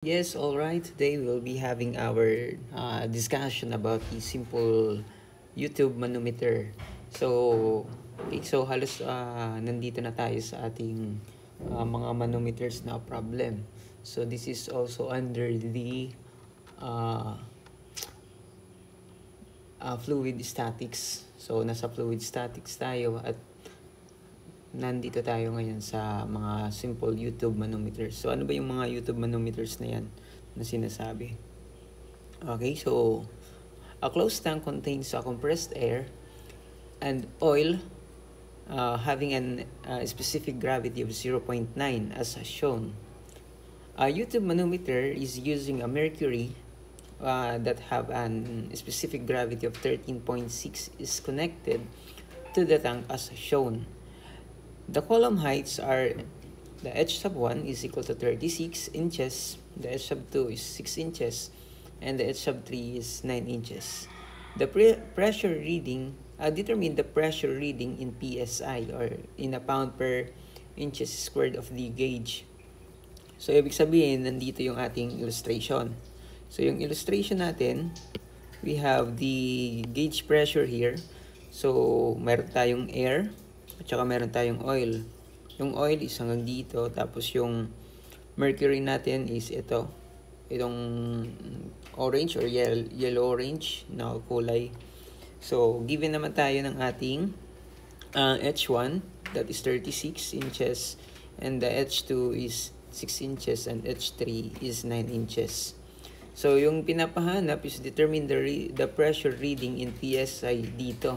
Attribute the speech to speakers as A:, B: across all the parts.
A: Yes, all right. Today we'll be having our discussion about the simple YouTube manometer. So, okay, so halos nandito na tayo sa ating mga manometers na problem. So, this is also under the uh, fluid statics. So, nasa fluid statics tayo at nandito tayo ngayon sa mga simple YouTube manometers. So, ano ba yung mga YouTube manometers na yan na sinasabi? Okay, so, a closed tank contains compressed air and oil having a specific gravity of 0.9 as shown. A YouTube manometer is using a mercury that have a specific gravity of 13.6 is connected to the tank as shown. The column heights are the h sub 1 is equal to 36 inches, the h sub 2 is 6 inches, and the h sub 3 is 9 inches. The pressure reading, determine the pressure reading in PSI or in a pound per inches squared of the gauge. So, ibig sabihin, nandito yung ating illustration. So, yung illustration natin, we have the gauge pressure here. So, meron tayong air, at saka meron tayong oil. Yung oil is hanggang dito. Tapos yung mercury natin is ito. Itong orange or yellow-orange na kulay. So, given naman tayo ng ating H1, that is 36 inches. And the H2 is 6 inches. And H3 is 9 inches. So, yung pinapahanap is determine the pressure reading in PSI dito.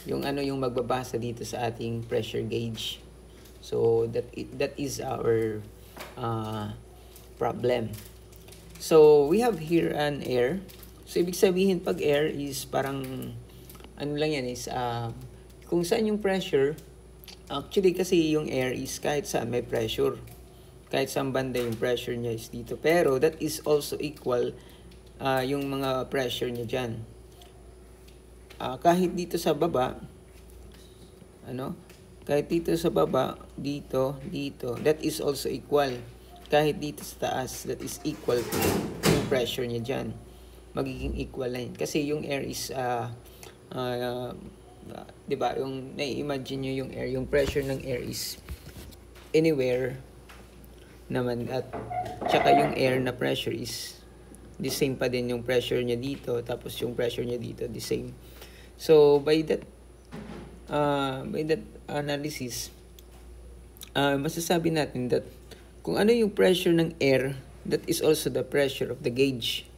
A: Yung magbabasa dito sa ating pressure gauge. So that is our problem. So we have here an air. So ibig sabihin pag air is parang lang yan is kung saan yung pressure, actually kasi yung air is kahit saan may pressure. Kahit saan banda yung pressure niya is dito. Pero that is also equal yung mga pressure niya dyan. Kahit dito sa baba, kahit dito sa baba, dito, that is also equal. Kahit dito sa taas, that is equal to yung pressure niya dyan. Magiging equal na yun. Kasi yung air is, diba, yung nai-imagine nyo yung air, yung pressure ng air is anywhere naman. At tsaka yung air na pressure is the same pa din yung pressure niya dito. Tapos yung pressure niya dito, the same. So, by that analysis, masasabi natin that kung ano yung pressure ng air, that is also the pressure of the gauge.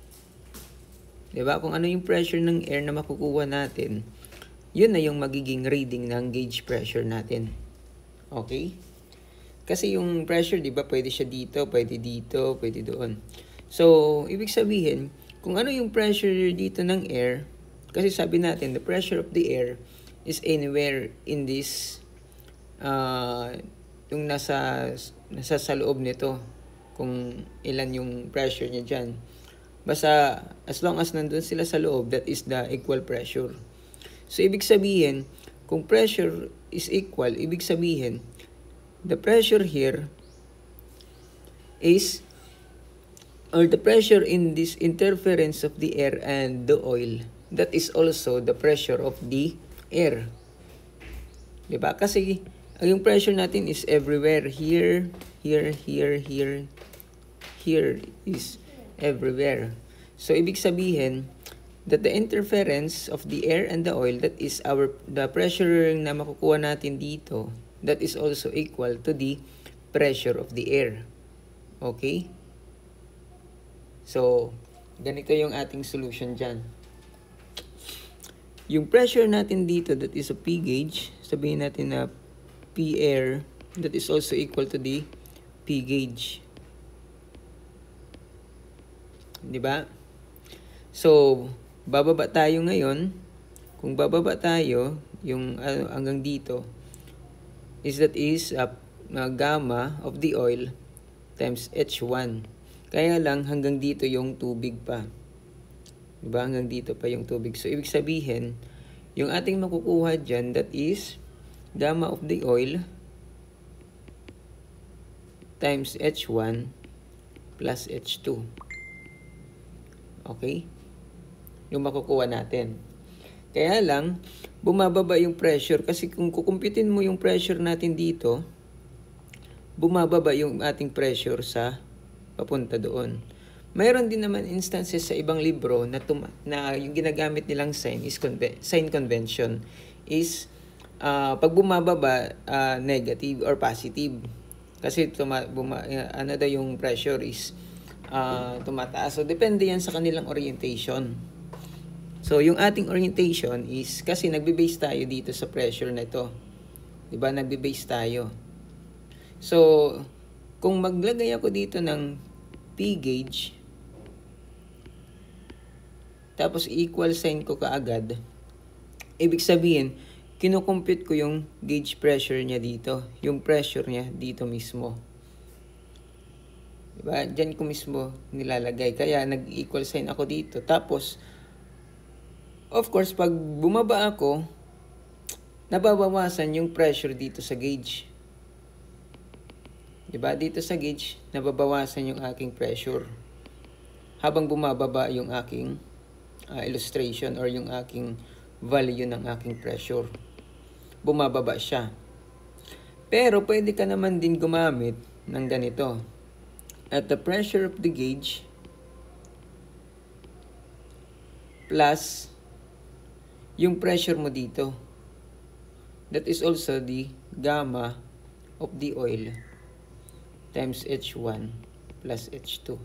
A: Diba? Kung ano yung pressure ng air na makukuha natin, yun na yung magiging reading ng gauge pressure natin. Okay? Kasi yung pressure, diba, pwede siya dito, pwede doon. So, ibig sabihin, kung ano yung pressure dito ng air, kasi sabi natin, the pressure of the air is anywhere in this, yung nasa sa loob nito, kung ilan yung pressure niya dyan. Basta, as long as nandun sila sa loob, that is the equal pressure. So, ibig sabihin, kung pressure is equal, ibig sabihin, the pressure here is, or the pressure in this interference of the air and the oil, that is also the pressure of the air. Diba? Kasi, yung pressure natin is everywhere. Here is everywhere. So, ibig sabihin, that the interference of the air and the oil, that is the pressure na makukuha natin dito, that is also equal to the pressure of the air. Okay? So, ganito yung ating solution dyan. Yung pressure natin dito, that is a P gauge. Sabihin natin na P air, that is also equal to the P gauge. Diba? So, bababa tayo ngayon. Kung bababa tayo, yung hanggang dito, that is gamma of the oil times H1. Kaya lang, hanggang dito yung tubig pa. Diba? Hanggang dito pa yung tubig. So, ibig sabihin, yung ating makukuha dyan, that is gamma of the oil times H1 plus H2. Okay? Yung makukuha natin. Kaya lang, bumababa yung pressure kasi kung kukumpitin mo yung pressure natin dito, bumababa yung ating pressure sa papunta doon. Mayroon din naman instances sa ibang libro na yung ginagamit nilang sign is sign convention is pag bumababa negative or positive. Kasi ano daw yung pressure is tumataas. So depende yan sa kanilang orientation. So, yung ating orientation is, kasi nagbe-base tayo dito sa pressure na ito. Diba? Nagbe-base tayo. So, kung maglagay ako dito ng P gauge, tapos equal sign ko kaagad, ibig sabihin, kinukompute ko yung gauge pressure niya dito. Yung pressure niya dito mismo. Diba? Diyan ko mismo nilalagay. Kaya nag-equal sign ako dito. Tapos, of course, pag bumaba ako, nababawasan yung pressure dito sa gauge. Diba? Dito sa gauge, nababawasan yung aking pressure. Habang bumababa yung aking illustration or yung aking value ng aking pressure. Bumababa siya. Pero pwede ka naman din gumamit ng ganito. At the pressure of the gauge plus yung pressure mo dito. That is also the gamma of the oil times H1 plus H2.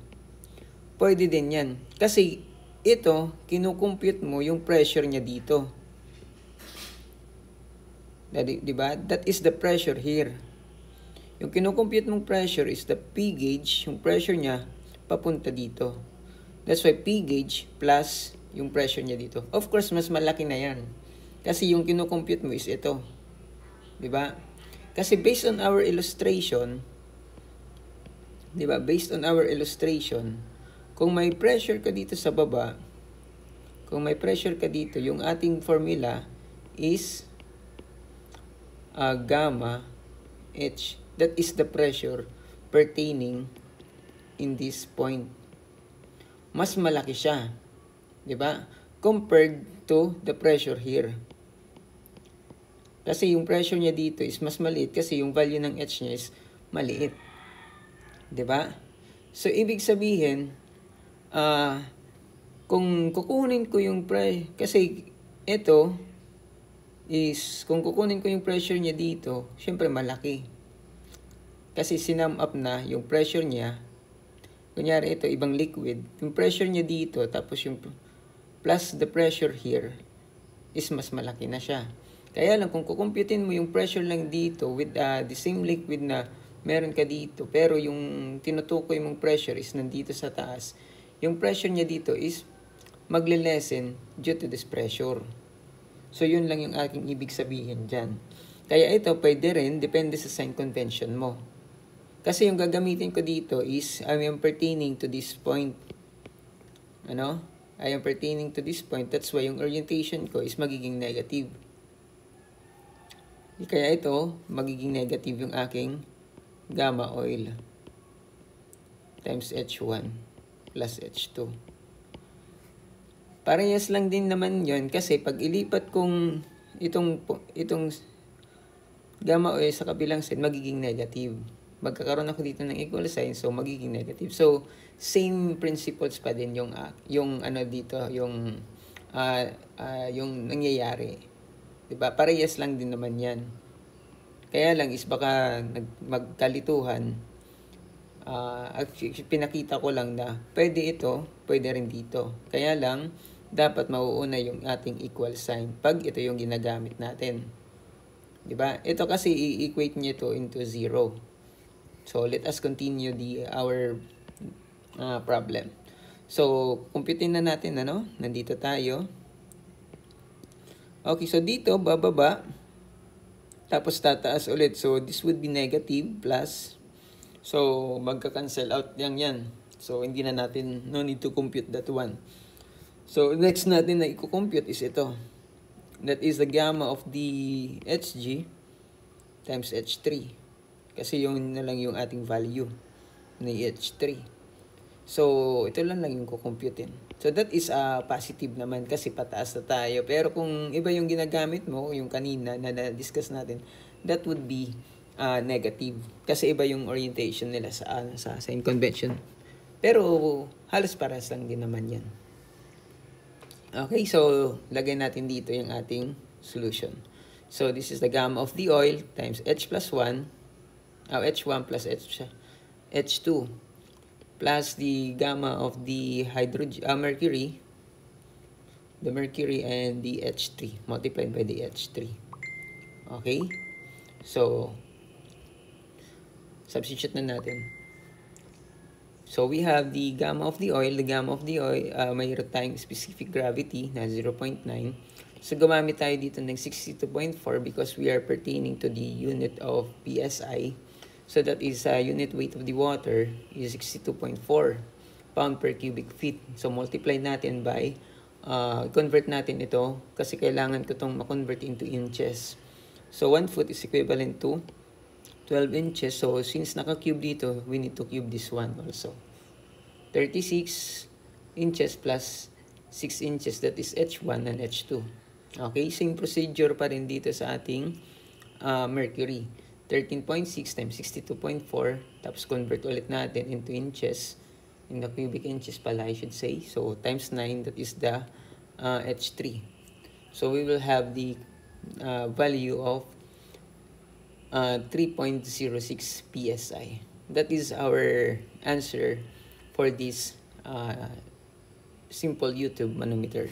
A: Pwede din yan. Kasi ito, kinukompute mo yung pressure niya dito. Diba? That is the pressure here. Yung kinukompute mong pressure is the P gauge, yung pressure niya papunta dito. That's why P gauge plus yung pressure niya dito. Of course, mas malaki na yan. Kasi yung kinukompute mo is ito. Diba? Kasi based on our illustration, diba? Based on our illustration, kung may pressure ka dito sa baba, kung may pressure ka dito, yung ating formula is gamma H. That is the pressure pertaining in this point. Mas malaki siya. Diba? Compared to the pressure here. Kasi yung pressure niya dito is mas maliit kasi yung value ng H niya is maliit. Diba? So, ibig sabihin, kung kukunin ko yung kasi ito is, kung kukunin ko yung pressure niya dito, syempre malaki. Kasi sinum up na yung pressure niya. Kunyari ito, ibang liquid. Yung pressure niya dito, tapos yung plus the pressure here is mas malaki na siya. Kaya lang, kung kukumputin mo yung pressure lang dito with the same liquid na meron ka dito, pero yung tinutukoy mong pressure is nandito sa taas, yung pressure niya dito is magle-lessen due to this pressure. So, yun lang yung aking ibig sabihin dyan. Kaya ito, pwede rin, depende sa sign convention mo. Kasi yung gagamitin ko dito is, I am pertaining to this point. Ano? I am pertaining to this point. That's why yung orientation ko is magiging negative. Kaya ito, magiging negative yung aking gamma oil times H1 plus H2. Parehas lang din naman yon kasi pag ilipat kong itong gamma oil sa kabilang side, magiging negative. Magkakaroon ako dito ng equal sign, so magiging negative. So, same principles pa din yung ano dito, yung nangyayari. Diba? Parehas lang din naman yan. Kaya lang is baka magkalituhan. Pinakita ko lang na pwede ito, pwede rin dito. Kaya lang, dapat mauuna yung ating equal sign pag ito yung ginagamit natin. Diba? Ito kasi i-equate niyo ito into 0. So, let us continue our problem. So, kumputin na natin, ano? Nandito tayo. Okay, so dito, bababa. Tapos tataas ulit. So, this would be negative plus. So, magka-cancel out yan. So, hindi na natin, no need to compute that one. So, next natin na i-compute is ito. That is the gamma of the Hg times H3. Kasi yung na lang yung ating value ni H3. So, ito lang yung kukumputin. So, that is positive naman kasi pataas na tayo. Pero kung iba yung ginagamit mo, yung kanina na na-discuss natin, that would be negative. Kasi iba yung orientation nila sa sign convention. Pero, halos parehas lang din naman yan. Okay, so, lagay natin dito yung ating solution. So, this is the gamma of the oil times H plus 1, H1 plus H2 plus the gamma of the mercury, the mercury and the H3 multiplied by the H3. Okay? So, substitute na natin. So, we have the gamma of the oil. The gamma of the oil, mayroon tayong specific gravity na 0.9. So, gumamit tayo dito ng 62.4 because we are pertaining to the unit of PSI. So, that is unit weight of the water is 62.4 pound per cubic feet. So, multiply natin by, convert natin ito kasi kailangan ko itong ma-convert into inches. So, 1 foot is equivalent to 12 inches. So, since naka-cube dito, we need to cube this one also. 36 inches plus 6 inches, that is H1 and H2. Okay, same procedure pa rin dito sa ating mercury. 13.6 times 62.4, tapos convert ulit natin into inches, in the cubic inches pala I should say. So, times 9, that is the H3. So, we will have the value of 3.06 PSI. That is our answer for this simple YouTube manometer.